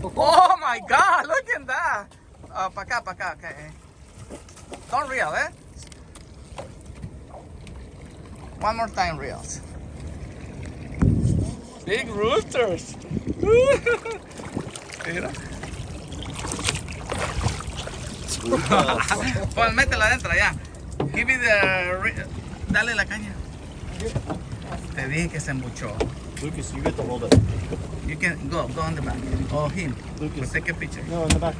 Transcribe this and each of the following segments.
Oh my God, look at that. Para acá, okay. Don't reel, eh? One more time, reels. Big roosters. Mira. Pues métela adentro ya. Give me the... Dale la caña. Te dije que se embuchó. Lucas, you get to hold it. You can go on the back. Oh, him. Lucas. We'll take a picture. No, in the back.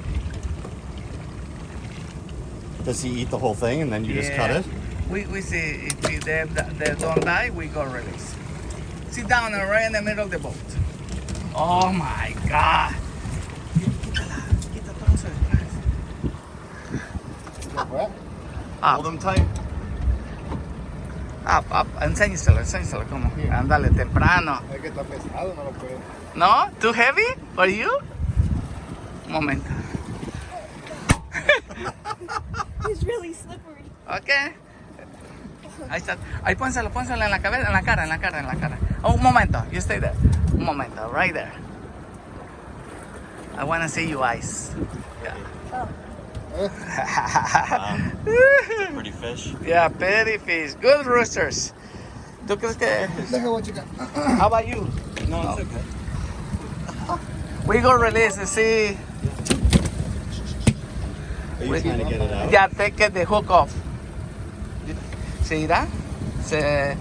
Does he eat the whole thing and then you just cut it? We see if they don't die, we go release. Sit down right in the middle of the boat. Oh my God. Quita todo eso detrás. Hold him tight. Up. Enséñaselo como. Ándale, temprano. Es que está pesado, no lo puedo. No? Too heavy for you? Un momento. He's really slippery. Okay. Ahí está. Ahí pónselo en la cabeza, en la cara. Oh, un momento. You stay there. Un momento. Right there. I want to see your eyes. Yeah. Pretty fish. Yeah, pretty fish. Good roosters. ¿Tú crees que? How about you? No, it's okay. We go release and see. Are you trying to get it out? Yeah, take the hook off. See that? Se